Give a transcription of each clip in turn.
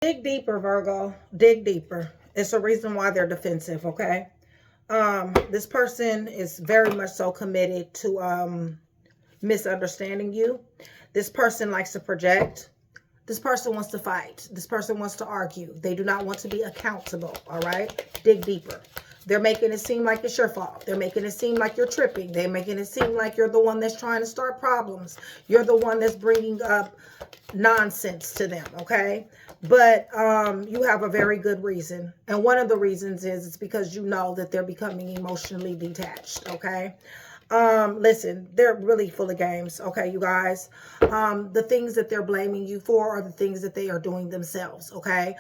Dig deeper, Virgo. Dig deeper. It's a reason why they're defensive, okay? This person is very much so committed to misunderstanding you. This person likes to project. This person wants to fight. This person wants to argue. They do not want to be accountable, all right? Dig deeper. They're making it seem like it's your fault. They're making it seem like you're tripping. They're making it seem like you're the one that's trying to start problems. You're the one that's bringing up nonsense to them, okay? But you have a very good reason. And one of the reasons is it's because you know that they're becoming emotionally detached, okay? Listen, they're really full of games, okay, you guys? The things that they're blaming you for are the things that they are doing themselves, okay?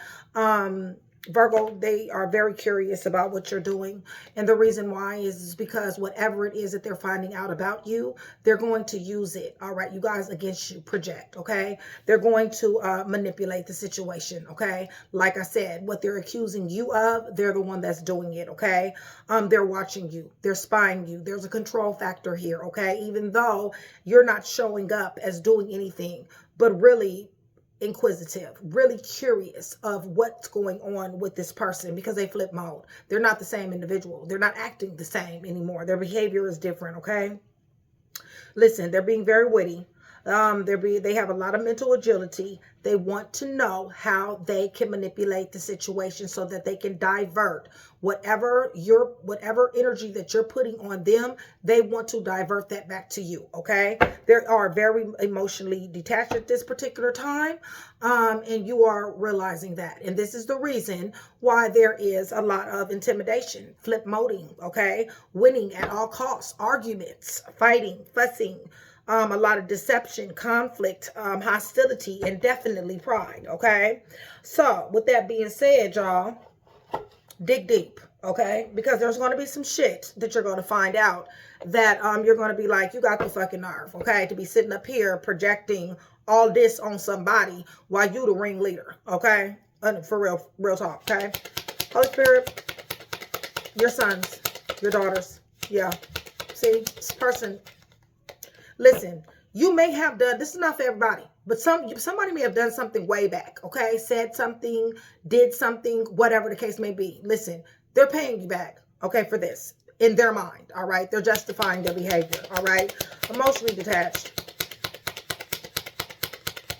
Virgo, they are very curious about what you're doing. And the reason why is because whatever it is that they're finding out about you, they're going to use it, all right, you guys, against you, project, okay? They're going to manipulate the situation, okay? Like I said, what they're accusing you of, they're the one that's doing it, okay? They're watching you. They're spying you. There's a control factor here, okay? Even though you're not showing up as doing anything, but really inquisitive, really curious of what's going on with this person because they flip mode. They're not the same individual. They're not acting the same anymore. Their behavior is different, okay? Listen, they're being very witty. They have a lot of mental agility. They want to know how they can manipulate the situation so that they can divert whatever energy that you're putting on them. They want to divert that back to you, okay? They are very emotionally detached at this particular time, and you are realizing that. And this is the reason why there is a lot of intimidation, flip moding, okay? Winning at all costs, arguments, fighting, fussing, a lot of deception, conflict, hostility, and definitely pride, okay? So, with that being said, y'all, dig deep, okay? Because there's going to be some shit that you're going to find out that you're going to be like, you got the fucking nerve, okay? To be sitting up here projecting all this on somebody while you the ringleader, okay? For real talk, okay? Holy Spirit, your sons, your daughters, yeah. See, this person... Listen, you may have done, this is not for everybody, but somebody may have done something way back, okay? Said something, did something, whatever the case may be. Listen, they're paying you back, okay, for this, in their mind, all right? They're justifying their behavior, all right? Emotionally detached.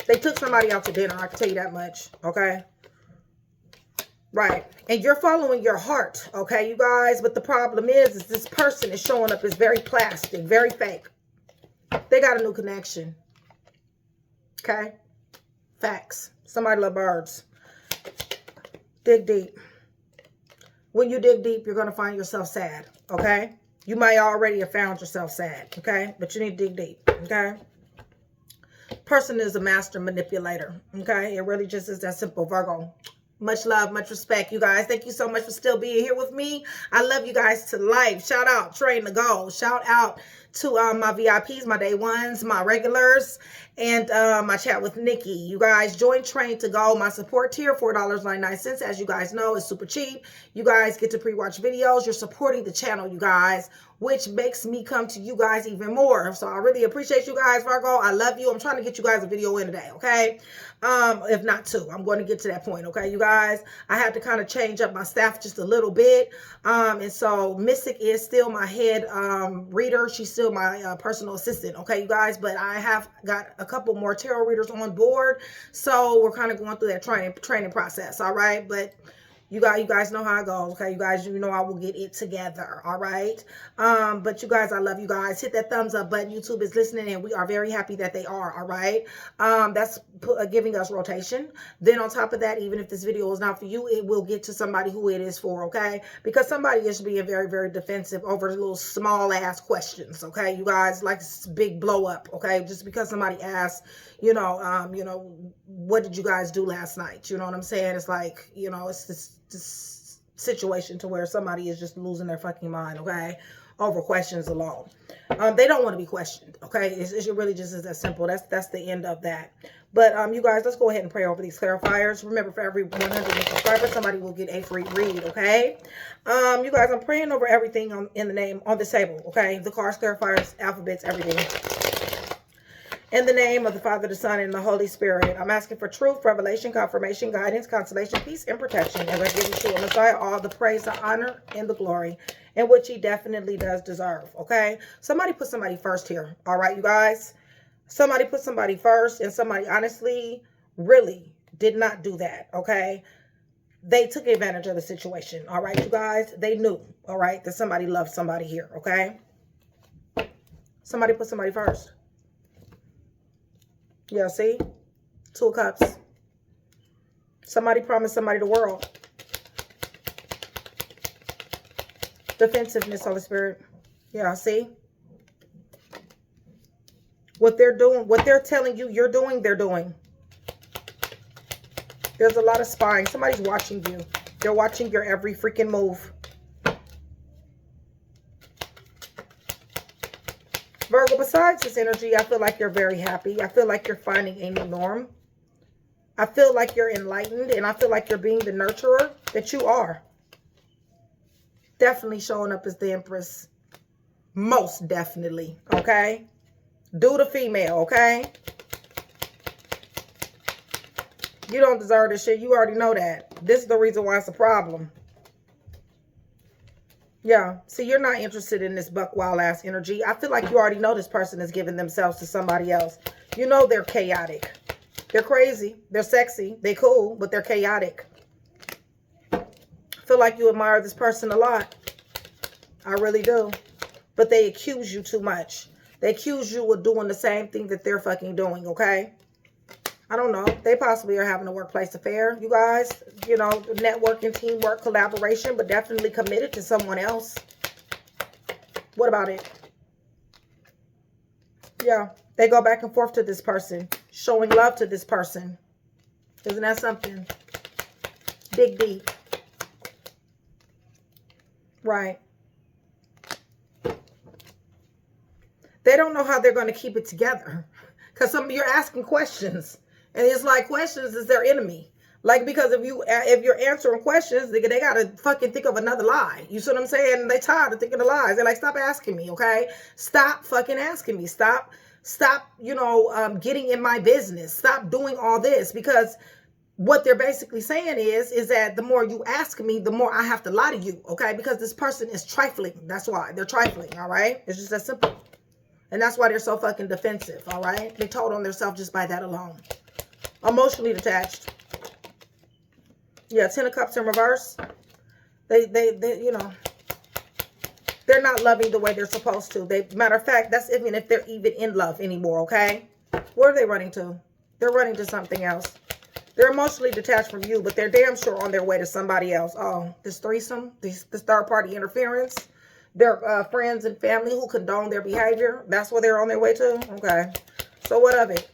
They took somebody out to dinner, I can tell you that much, okay? Right. And you're following your heart, okay, you guys? But the problem is this person is showing up as very plastic, very fake. They got a new connection. Okay? Facts. Somebody love birds. Dig deep. When you dig deep, you're going to find yourself sad. Okay? You might already have found yourself sad. Okay? But you need to dig deep. Okay? Person is a master manipulator. Okay? It really just is that simple, Virgo. Much love, much respect, you guys. Thank you so much for still being here with me. I love you guys to life. Shout out, Train to Go. Shout out to my VIPs, my day ones, my regulars, and my chat with Nikki. You guys join Train to Go. My support tier, $4.99. As you guys know, it's super cheap. You guys get to pre-watch videos. You're supporting the channel, you guys, which makes me come to you guys even more. So I really appreciate you guys, Virgo. I love you. I'm trying to get you guys a video in today, okay? If not two. I'm going to get to that point, okay, you guys? I had to kind of change up my staff just a little bit. And so Mystic is still my head reader. She's still my personal assistant, okay, you guys? But I have got a couple more tarot readers on board. So we're kind of going through that training process, all right? But you guys know how it goes, okay? You guys, you know I will get it together, all right? But you guys, I love you guys. Hit that thumbs up button. YouTube is listening, and we are very happy that they are, all right? That's giving us rotation. Then on top of that, even if this video is not for you, it will get to somebody who it is for, okay? Because somebody is being very, very defensive over little small-ass questions, okay? You guys, like this big blow-up, okay? Just because somebody asks, you know, what did you guys do last night? You know what I'm saying? It's like, you know, it's this situation to where somebody is just losing their fucking mind, okay, over questions alone. They don't want to be questioned, okay? It really just is that simple. That's the end of that. But you guys, let's go ahead and pray over these clarifiers. Remember, for every 100 subscribers, somebody will get a free read, okay? You guys, I'm praying over everything in the name on this table, okay? The cards, clarifiers, alphabets, everything. In the name of the Father, the Son, and the Holy Spirit, I'm asking for truth, revelation, confirmation, guidance, consolation, peace, and protection. As I give you to Messiah all the praise, the honor, and the glory, in which he definitely does deserve, okay? Somebody put somebody first here, all right, you guys? Somebody put somebody first, and somebody honestly really did not do that, okay? They took advantage of the situation, all right, you guys? They knew, all right, that somebody loved somebody here, okay? Somebody put somebody first. Yeah, see? 2 of Cups. Somebody promised somebody the world. Defensiveness, Holy Spirit. Yeah, see? What they're doing, what they're telling you you're doing, they're doing. There's a lot of spying. Somebody's watching you. They're watching your every freaking move. Virgo, besides this energy, I feel like you're very happy. I feel like you're finding a new norm. I feel like you're enlightened, and I feel like you're being the nurturer that you are. Definitely showing up as the Empress. Most definitely, okay? Do the female, okay? You don't deserve this shit. You already know that. This is the reason why it's a problem. Yeah, see, you're not interested in this buck wild ass energy. I feel like you already know this person is giving themselves to somebody else. You know they're chaotic. They're crazy. They're sexy. They cool, but they're chaotic. I feel like you admire this person a lot. I really do. But they accuse you too much. They accuse you of doing the same thing that they're fucking doing, okay? I don't know. They possibly are having a workplace affair, you guys. You know, networking, teamwork, collaboration, but definitely committed to someone else. What about it? Yeah, they go back and forth to this person, showing love to this person. Isn't that something? Dig deep. Right. They don't know how they're going to keep it together. Because you're asking questions. And it's like, questions is their enemy. Like, because if you're answering questions, they got to fucking think of another lie. You see what I'm saying? They tired of thinking of lies. They're like, stop asking me, okay? Stop fucking asking me. Stop, you know, getting in my business. Stop doing all this. Because what they're basically saying is that the more you ask me, the more I have to lie to you, okay? Because this person is trifling. That's why. They're trifling, all right? It's just that simple. And that's why they're so fucking defensive, all right? They told on themselves just by that alone. Emotionally detached. Yeah, 10 of Cups in reverse. They you know, they're not loving the way they're supposed to. Matter of fact, that's even if they're even in love anymore, okay? Where are they running to? They're running to something else. They're emotionally detached from you, but they're damn sure on their way to somebody else. Oh, this threesome, this third-party interference. Their friends and family who condone their behavior. That's where they're on their way to? Okay. So what of it?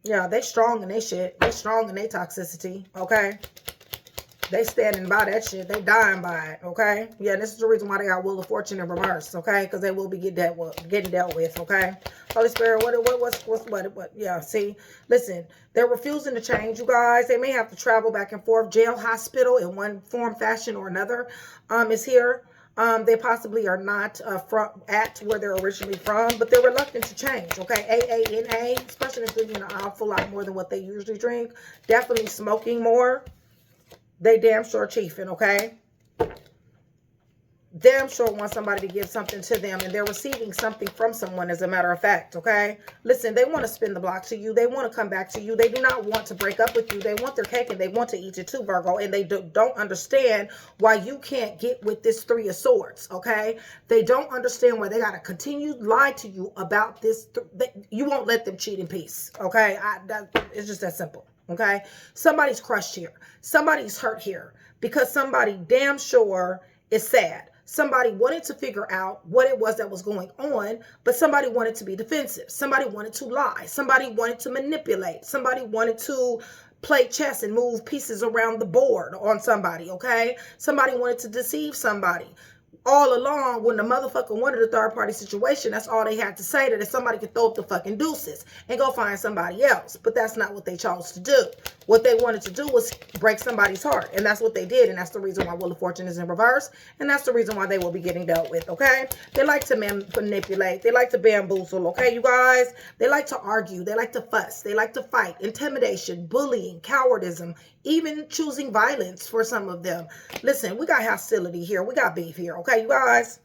Yeah, they strong in they shit. They strong in their toxicity, okay? They standing by that shit. They dying by it, okay? Yeah, this is the reason why they got Wheel of Fortune in reverse, okay? Because they will be getting dealt with, okay? Holy Spirit, what? Yeah, see? Listen, they're refusing to change, you guys. They may have to travel back and forth. Jail, hospital in one form, fashion, or another is here. They possibly are not at where they're originally from, but they're reluctant to change, okay? AANA, especially if they're drinking an awful lot more than what they usually drink. Definitely smoking more. They damn sure chiefing, okay? Damn sure want somebody to give something to them, and they're receiving something from someone, as a matter of fact, okay? Listen, they want to spin the block to you. They want to come back to you. They do not want to break up with you. They want their cake, and they want to eat it too, Virgo, and they don't understand why you can't get with this 3 of Swords, okay? They don't understand why they got to continue lying to you about this. You won't let them cheat in peace, okay? It's just that simple. Okay, somebody's crushed here. Somebody's hurt here because somebody damn sure is sad. Somebody wanted to figure out what it was that was going on, but somebody wanted to be defensive. Somebody wanted to lie. Somebody wanted to manipulate. Somebody wanted to play chess and move pieces around the board on somebody, okay? Somebody wanted to deceive somebody. all along, when the motherfucker wanted a third party situation, that's all they had to say, that if somebody could throw up the fucking deuces and go find somebody else. But that's not what they chose to do. What they wanted to do was break somebody's heart, and that's what they did. And that's the reason why Wheel of Fortune is in reverse, and that's the reason why they will be getting dealt with. Okay, they like to manipulate, they like to bamboozle. Okay, you guys, they like to argue, they like to fuss, they like to fight, intimidation, bullying, cowardism, even choosing violence for some of them. Listen, we got hostility here, we got beef here. Okay, you guys,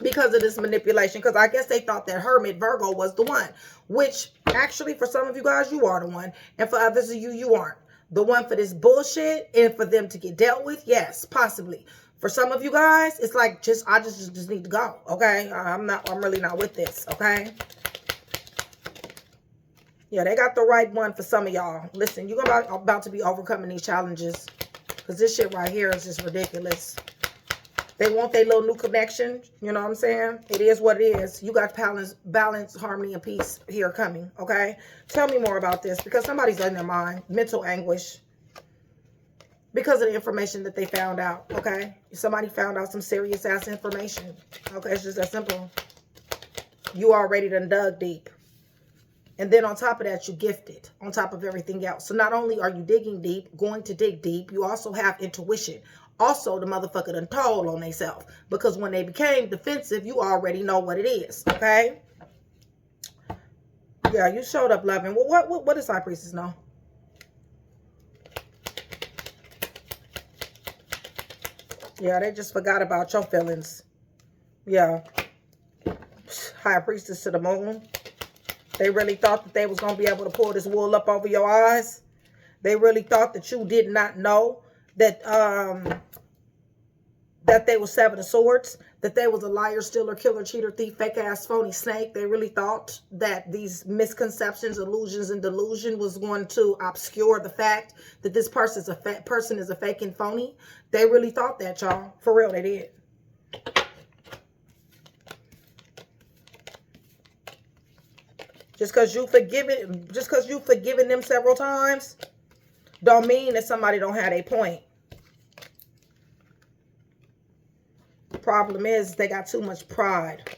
because of this manipulation, because I guess they thought that Hermit Virgo was the one, which actually for some of you guys, you are the one, and for others of you, you aren't the one for this bullshit. And for them to get dealt with, yes, possibly. For some of you guys, it's like, I just need to go. Okay, I'm really not with this. Okay, yeah, they got the right one for some of y'all. Listen, you're about to be overcoming these challenges, because this shit right here is just ridiculous. They want their little new connection. You know what I'm saying? It is what it is. You got balance, harmony, and peace here coming. Okay? Tell me more about this, because somebody's in their mind. Mental anguish. Because of the information that they found out. Okay? Somebody found out some serious ass information. Okay? It's just that simple. You already done dug deep. And then on top of that, you gifted. On top of everything else. So not only are you digging deep, going to dig deep, you also have intuition. Also, the motherfucker done told on themselves. Because when they became defensive, you already know what it is. Okay? Yeah, you showed up loving. Well, what does High Priestess know? Yeah, they just forgot about your feelings. Yeah. High Priestess to the moon. They really thought that they was going to be able to pull this wool up over your eyes. They really thought that you did not know that that they were Seven of Swords, that they was a liar, stealer, killer, cheater, thief, fake ass, phony snake. They really thought that these misconceptions, illusions, and delusion was going to obscure the fact that this person is a fake and phony. They really thought that, y'all. For real, they did. Just because you've forgiven them several times, don't mean that somebody don't have a point. Problem is, they got too much pride.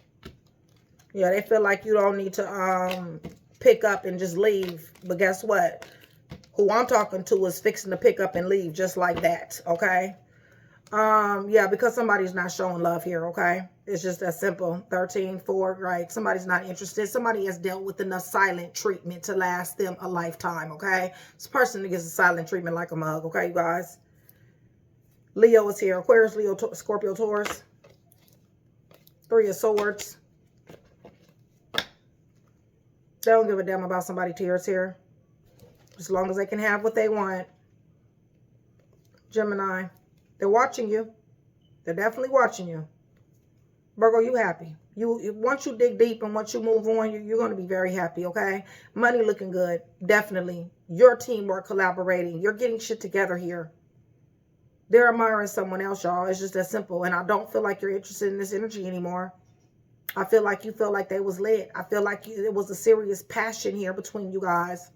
Yeah, they feel like you don't need to pick up and just leave. But guess what? Who I'm talking to is fixing to pick up and leave just like that. Okay? Yeah, because somebody's not showing love here. Okay? It's just that simple. 13-4, right? Somebody's not interested. Somebody has dealt with enough silent treatment to last them a lifetime. Okay? This person gets a silent treatment like a mug. Okay, you guys? Leo is here. Aquarius, Leo, Scorpio, Taurus. 3 of Swords. They don't give a damn about somebody's tears here. As long as they can have what they want. Gemini. They're watching you. They're definitely watching you. Virgo, you happy. Once you dig deep and once you move on, you're going to be very happy, okay? Money looking good. Definitely. Your teamwork, collaborating. You're getting shit together here. They're admiring someone else, y'all. It's just that simple. And I don't feel like you're interested in this energy anymore. I feel like you feel like they was lit. I feel like it was a serious passion here between you guys.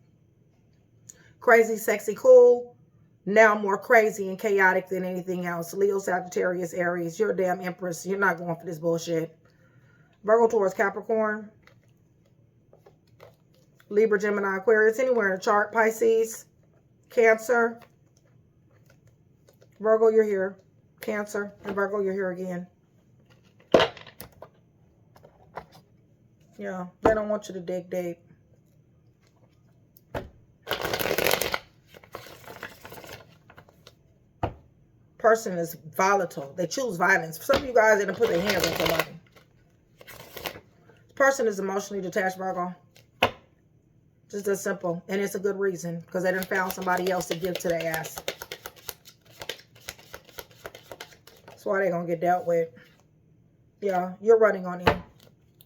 Crazy, sexy, cool. Now more crazy and chaotic than anything else. Leo, Sagittarius, Aries. You're a damn empress. You're not going for this bullshit. Virgo, Taurus, Capricorn. Libra, Gemini, Aquarius. Anywhere in the chart. Pisces. Cancer. Virgo, you're here. Cancer. And Virgo, you're here again. Yeah, they don't want you to dig deep. Person is volatile. They choose violence. Some of you guys didn't put their hands on somebody. This person is emotionally detached, Virgo. Just as simple. And it's a good reason. Because they done found somebody else to give to their ass. That's why they're going to get dealt with. Yeah, you're running on him.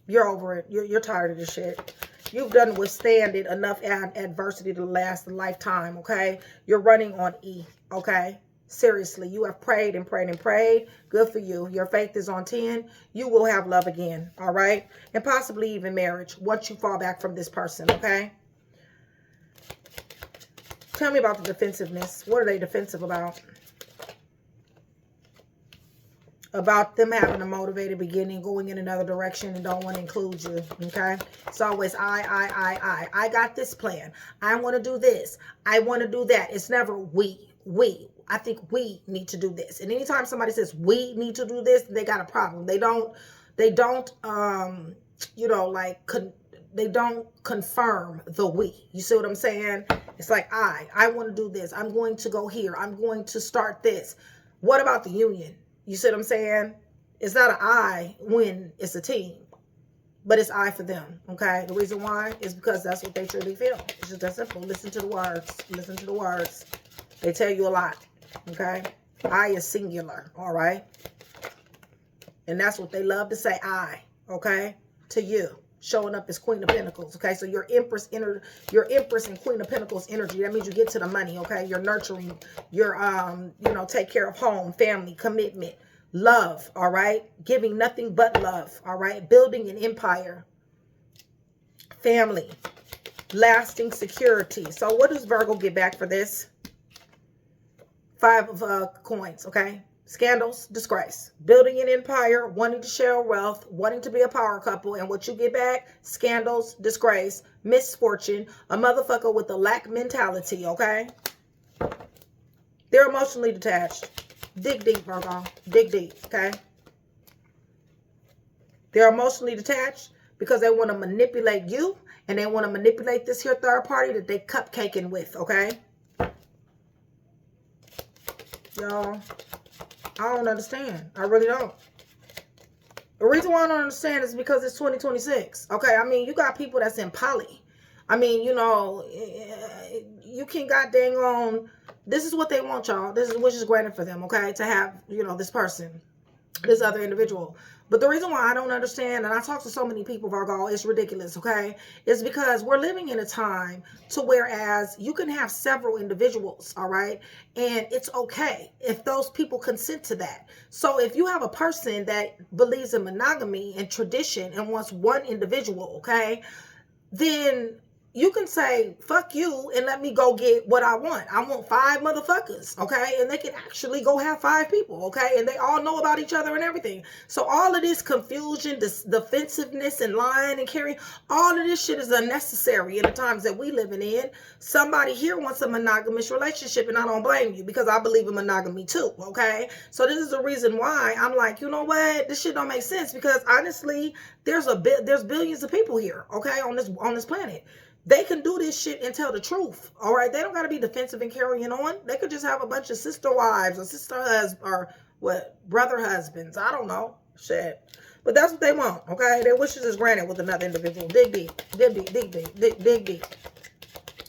You're over it. You're tired of this shit. You've done withstand it enough adversity to last a lifetime, okay? You're running on E, okay? Seriously, you have prayed and prayed and prayed. Good for you. Your faith is on 10. You will have love again, all right? And possibly even marriage once you fall back from this person, okay? Tell me about the defensiveness. What are they defensive about? about them having a motivated beginning, going in another direction, and don't want to include you, okay? It's always I got this plan. I want to do this. I want to do that. It's never we. I think we need to do this. And anytime somebody says we need to do this, they got a problem. They don't, you know, like, they don't confirm the we. You see what I'm saying? It's like, I want to do this. I'm going to go here. I'm going to start this. What about the union? You see what I'm saying? It's not an I when it's a team, but it's I for them, okay? The reason why is because that's what they truly feel. It's just that simple. Listen to the words. Listen to the words. They tell you a lot, okay? I is singular, all right? And that's what they love to say, I, okay? To you. Showing up as Queen of Pentacles, okay? So your Empress and Queen of Pentacles energy, that means you get to the money, okay? You're nurturing, you're, you know, take care of home, family, commitment, love, all right? Giving nothing but love, all right? Building an empire, family, lasting security. So what does Virgo get back for this? 5 of coins, okay? Scandals, disgrace, building an empire, wanting to share wealth, wanting to be a power couple, and what you get back, scandals, disgrace, misfortune, a motherfucker with a lack mentality, okay? They're emotionally detached. Dig deep, Virgo. Dig deep, okay? They're emotionally detached because they want to manipulate you, and they want to manipulate this here third party that they cupcaking with, okay? Y'all, I don't understand. I really don't. The reason why I don't understand is because it's 2026. Okay, I mean, you got people that's in poly. I mean, you know, you can goddamn on. This is what they want, y'all. This is which is granted for them, okay, to have, you know, this person, this other individual. But the reason why I don't understand, and I talk to so many people, Virgo, it's ridiculous, okay? It's because we're living in a time to whereas you can have several individuals, all right? And it's okay if those people consent to that. So if you have a person that believes in monogamy and tradition and wants one individual, okay, then you can say, fuck you, and let me go get what I want. I want 5 motherfuckers, okay? And they can actually go have 5 people, okay? And they all know about each other and everything. So all of this confusion, this defensiveness and lying and carrying, all of this shit is unnecessary in the times that we living in. Somebody here wants a monogamous relationship, and I don't blame you because I believe in monogamy too, okay? So this is the reason why I'm like, you know what? This shit don't make sense because honestly, there's billions of people here, okay, on this planet. They can do this shit and tell the truth, all right? They don't got to be defensive and carrying on. They could just have a bunch of sister wives or sister husbands or what, brother husbands. I don't know. Shit. But that's what they want, okay? Their wishes is granted with another individual. Dig deep. Dig deep. Dig deep. Dig deep.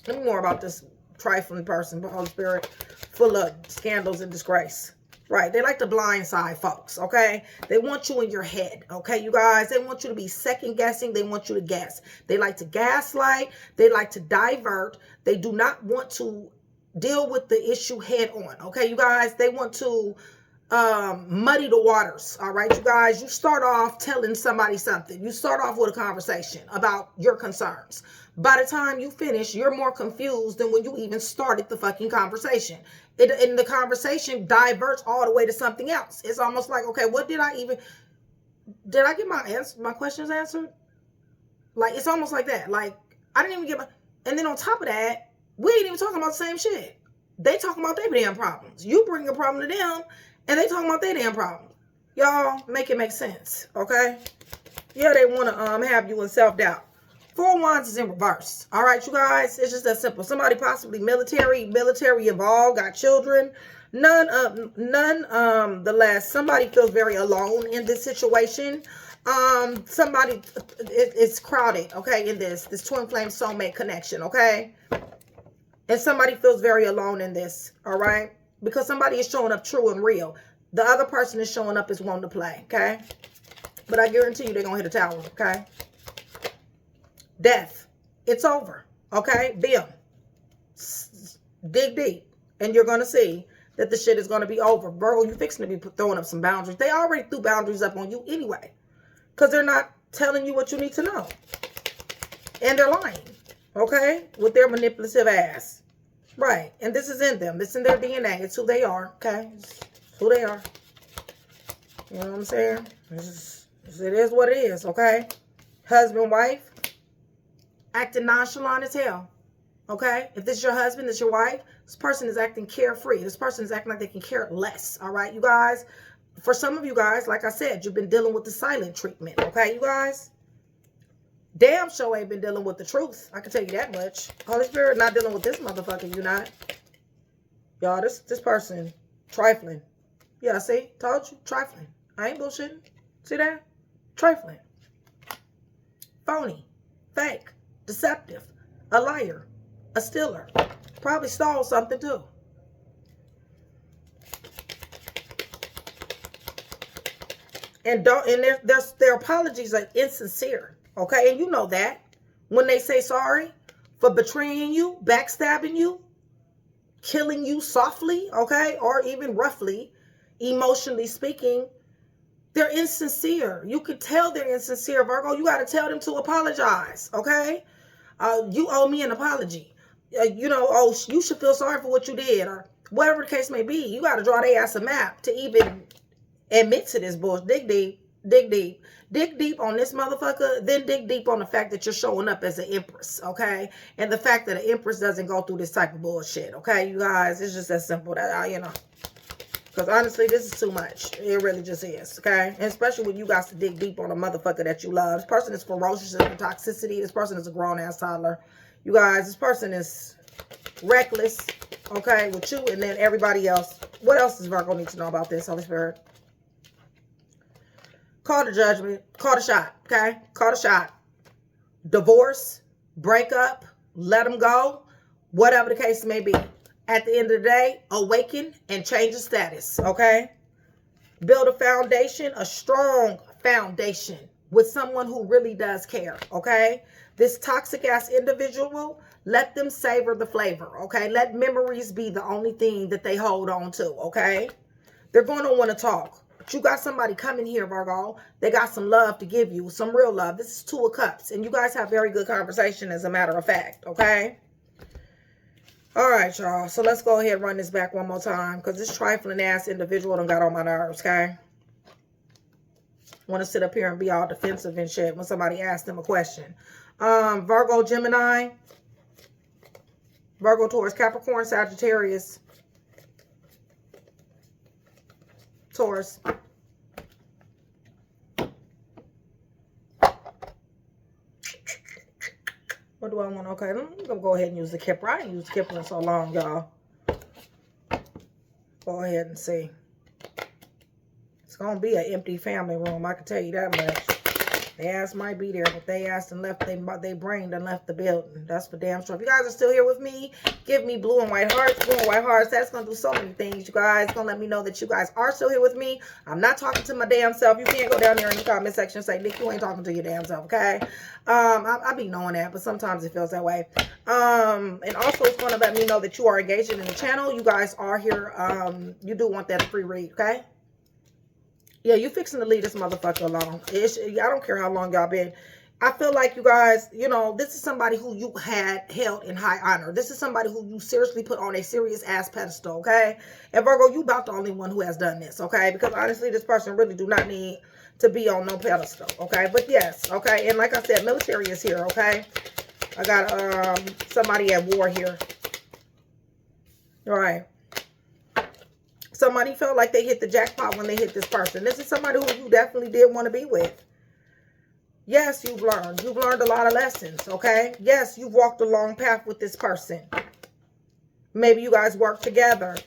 Tell me more about this trifling person, the Holy Spirit, full of scandals and disgrace. Right, they like to blindside folks, okay? They want you in your head, okay, you guys? They want you to be second guessing. They want you to guess. They like to gaslight. They like to divert. They do not want to deal with the issue head on, okay, you guys? They want to muddy the waters, all right, you guys? You start off telling somebody something. You start off with a conversation about your concerns. By the time you finish, you're more confused than when you even started the fucking conversation. And the conversation diverts all the way to something else. It's almost like, okay, what did I get my questions answered? Like, it's almost like that. Like, I didn't even get and then on top of that, we ain't even talking about the same shit. They talking about their damn problems. You bring a problem to them, and they talking about their damn problems. Y'all, make it make sense, okay? Yeah, they want to have you in self-doubt. 4 of Wands is in reverse. All right, you guys, it's just that simple. Somebody possibly military involved, got children. The less. Somebody feels very alone in this situation. Somebody it's crowded, okay, in this twin flame soulmate connection, okay? And somebody feels very alone in this, all right? Because somebody is showing up true and real. The other person is showing up as one to play, okay? But I guarantee you they're going to hit a tower, okay? Death. It's over. Okay? Bim. Dig deep. And you're going to see that the shit is going to be over. Virgo, you're fixing to be throwing up some boundaries. They already threw boundaries up on you anyway. Because they're not telling you what you need to know. And they're lying. Okay? With their manipulative ass. Right. And this is in them. It's in their DNA. It's who they are. Okay? It's who they are. You know what I'm saying? It is what it is, okay? Husband, wife, acting nonchalant as hell, okay? If this is your husband, this is your wife, this person is acting carefree. This person is acting like they can care less, all right, you guys? For some of you guys, like I said, you've been dealing with the silent treatment, okay, you guys? Damn sure ain't been dealing with the truth. I can tell you that much. Holy Spirit not dealing with this motherfucker, you not. Y'all, this person, trifling. Yeah, see? Told you, trifling. I ain't bullshitting. See that? Trifling. Phony. Fake. Deceptive. A liar. A stealer. Probably stole something too. And their apologies are insincere. Okay, and you know that. When they say sorry for betraying you, backstabbing you, killing you softly, okay, or even roughly, emotionally speaking, they're insincere. You could tell they're insincere, Virgo. You got to tell them to apologize, okay? You owe me an apology. You know, oh, you should feel sorry for what you did, or whatever the case may be. You got to draw their ass a map to even admit to this bullshit. Dig deep, dig deep. Dig deep on this motherfucker, then dig deep on the fact that you're showing up as an empress, okay? And the fact that an empress doesn't go through this type of bullshit, okay, you guys? It's just that simple, that, you know. Because honestly, this is too much. It really just is, okay? And especially when you guys to dig deep on a motherfucker that you love. This person is ferocious in toxicity. This person is a grown-ass toddler. You guys, this person is reckless, okay, with you and then everybody else. What else does Virgo need to know about this, Holy Spirit? Call the judgment. Call the shot, okay? Call the shot. Divorce, breakup, let them go, whatever the case may be. At the end of the day, awaken and change the status, okay? Build a foundation, a strong foundation with someone who really does care, okay? This toxic-ass individual, let them savor the flavor, okay? Let memories be the only thing that they hold on to, okay? They're going to want to talk. But you got somebody coming here, Virgo. They got some love to give you, some real love. This is 2 of Cups, and you guys have very good conversation as a matter of fact, okay? All right, y'all. So let's go ahead and run this back one more time because this trifling ass individual done got on my nerves, okay? Want to sit up here and be all defensive and shit when somebody asks them a question. Virgo, Gemini, Virgo, Taurus, Capricorn, Sagittarius, Taurus. What do I want? Okay, I'm going to go ahead and use the Kipper. I ain't used Kipper in so long, y'all. Go ahead and see. It's going to be an empty family room, I can tell you that much. The ass might be there, but they ass and left, they brain and left the building. That's for damn sure. If you guys are still here with me, give me blue and white hearts. Blue and white hearts, that's going to do so many things, you guys. It's going to let me know that you guys are still here with me. I'm not talking to my damn self. You can't go down there in the comment section and say, Nick, you ain't talking to your damn self, okay? I be knowing that, but sometimes it feels that way. And also it's going to let me know that you are engaging in the channel. You guys are here. You do want that free read, okay? Yeah, you fixing to leave this motherfucker alone. I don't care how long y'all been. I feel like you guys, you know, this is somebody who you had held in high honor. This is somebody who you seriously put on a serious ass pedestal, okay? And Virgo, you about the only one who has done this, okay? Because honestly, this person really do not need to be on no pedestal, okay? But yes, okay? And like I said, military is here, okay? I got somebody at war here. All right. Somebody felt like they hit the jackpot when they hit this person. This is somebody who you definitely did want to be with. Yes, you've learned. You've learned a lot of lessons, okay? Yes, you've walked a long path with this person. Maybe you guys worked together.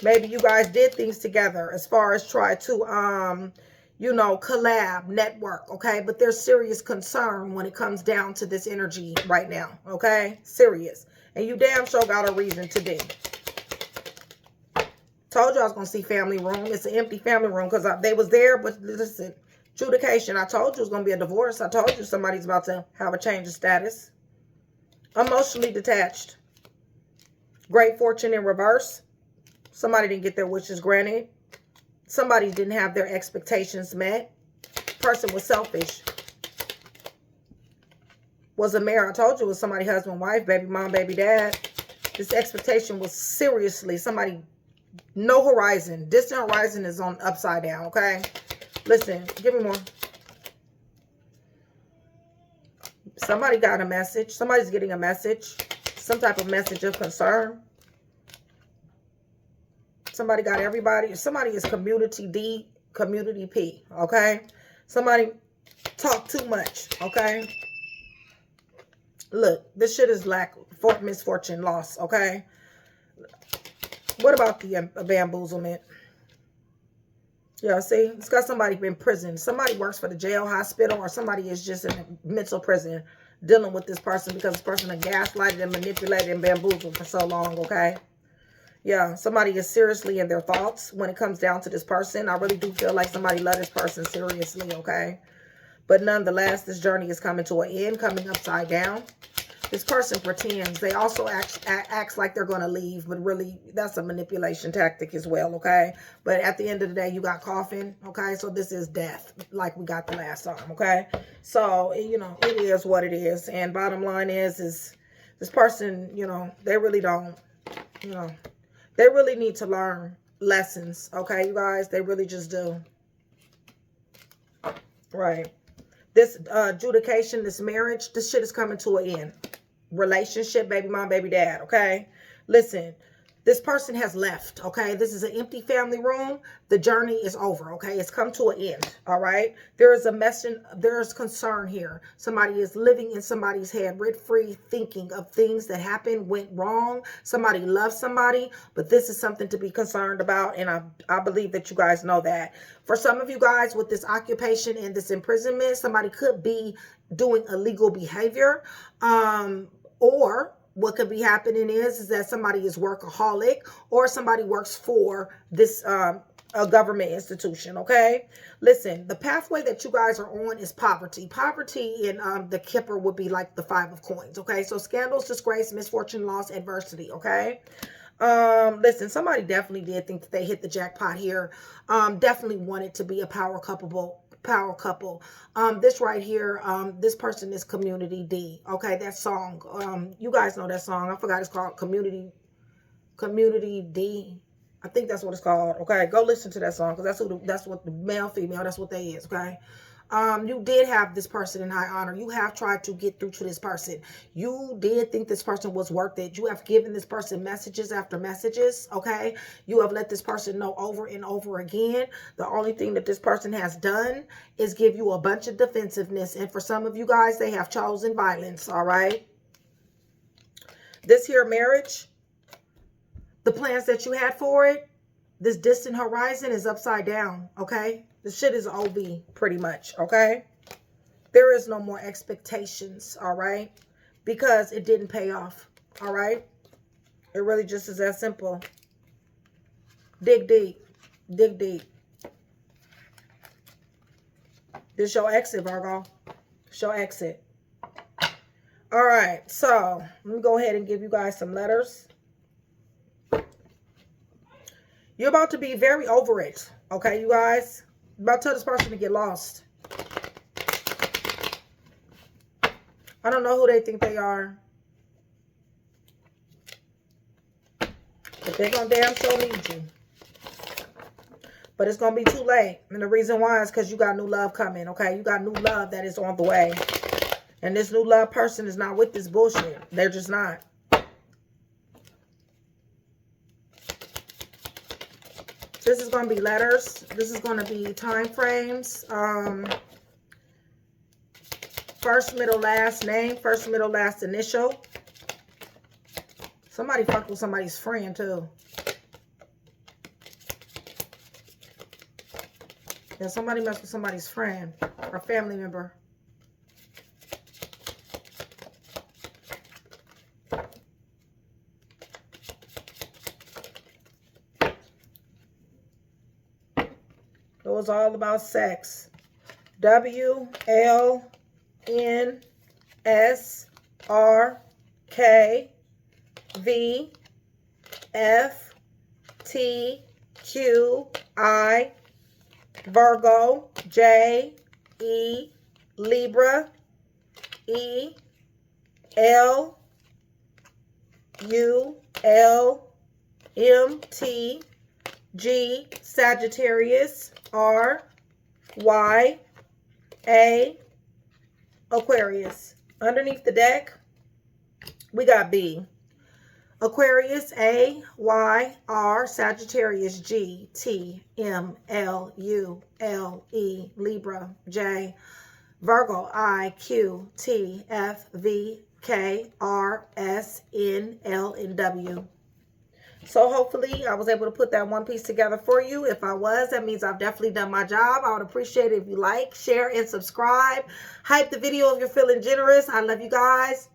Maybe you guys did things together as far as try to, you know, collab, network, okay? But there's serious concern when it comes down to this energy right now, okay? Serious. And you damn sure got a reason to be. Told you I was going to see family room. It's an empty family room because they was there. But listen, adjudication. I told you it was going to be a divorce. I told you somebody's about to have a change of status. Emotionally detached. Great fortune in reverse. Somebody didn't get their wishes granted. Somebody didn't have their expectations met. Person was selfish. Was a marriage. I told you it was somebody, husband, wife, baby mom, baby dad. This expectation was seriously somebody. No horizon. Distant horizon is on upside down, okay? Listen, give me more. Somebody got a message. Somebody's getting a message. Some type of message of concern. Somebody got everybody. Somebody is community D, community P, okay? Somebody talk too much, okay? Look, this shit is lack, misfortune, loss, okay? What about the bamboozlement? Yeah, see? It's got somebody in prison. Somebody works for the jail, hospital, or somebody is just in a mental prison dealing with this person because this person has gaslighted and manipulated and bamboozled for so long, okay? Yeah, somebody is seriously in their thoughts when it comes down to this person. I really do feel like somebody loves this person seriously, okay? But nonetheless, this journey is coming to an end, coming upside down. This person pretends. They also acts like they're going to leave, but really, that's a manipulation tactic as well, okay? But at the end of the day, you got coffin, okay? So this is death, like we got the last time, okay? So, you know, it is what it is. And bottom line is this person, you know, they really don't, you know, they really need to learn lessons, okay, you guys? They really just do. Right. This adjudication, this marriage, this shit is coming to an end. Relationship, baby mom, baby dad, okay? Listen, this person has left, okay? This is an empty family room. The journey is over, okay? It's come to an end, all right? There is a message, there's concern here. Somebody is living in somebody's head, rent-free, thinking of things that happened, went wrong. Somebody loves somebody, but this is something to be concerned about, and I believe that you guys know that. For some of you guys with this occupation and this imprisonment, somebody could be doing illegal behavior, or what could be happening is that somebody is workaholic or somebody works for this a government institution, okay? Listen, the pathway that you guys are on is poverty. Poverty in the Kipper would be like the 5 of coins, okay? So scandals, disgrace, misfortune, loss, adversity, okay? Listen, somebody definitely did think that they hit the jackpot here. Definitely wanted to be a power couple. This right here, this person is community D, okay? That song, you guys know that song. I forgot, it's called community D. I think that's what it's called, okay? Go listen to that song, because that's what the male, female, that's what they is, okay? You did have this person in high honor. You have tried to get through to this person. You did think this person was worth it. You have given this person messages after messages, okay? You have let this person know over and over again. The only thing that this person has done is give you a bunch of defensiveness. And for some of you guys, they have chosen violence, all right? This here marriage, the plans that you had for it, this distant horizon is upside down, okay? This shit is OB, pretty much, okay? There is no more expectations, all right? Because it didn't pay off, all right? It really just is that simple. Dig deep. Dig deep. This your exit, Virgo. It's your exit. All right, so let me go ahead and give you guys some letters. You're about to be very over it, okay, you guys? About to tell this person to get lost. I don't know who they think they are, but they're going to damn sure need you. But it's going to be too late. And the reason why is because you got new love coming, okay? You got new love that is on the way. And this new love person is not with this bullshit. They're just not. This is going to be letters. This is going to be time frames. First, middle, last name. First, middle, last initial. Somebody fucked with somebody's friend, too. Yeah, somebody messed with somebody's friend or family member. It was all about sex. WLNSRKVFTQI Virgo, J-E, Libra, E-L-U-L-M-T, G, Sagittarius, R, Y, A, Aquarius. Underneath the deck, we got B, Aquarius, A, Y, R, Sagittarius, G, T, M, L, U, L, E, Libra, J, Virgo, I, Q, T, F, V, K, R, S, N, L, and W. So hopefully I was able to put that one piece together for you. If I was, that means I've definitely done my job. I would appreciate it if you like, share, and subscribe. Hype the video if you're feeling generous. I love you guys.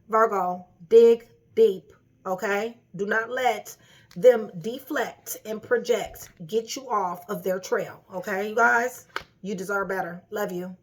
Virgo, dig deep, okay? Do not let them deflect and project, get you off of their trail, okay, you guys? You deserve better. Love you.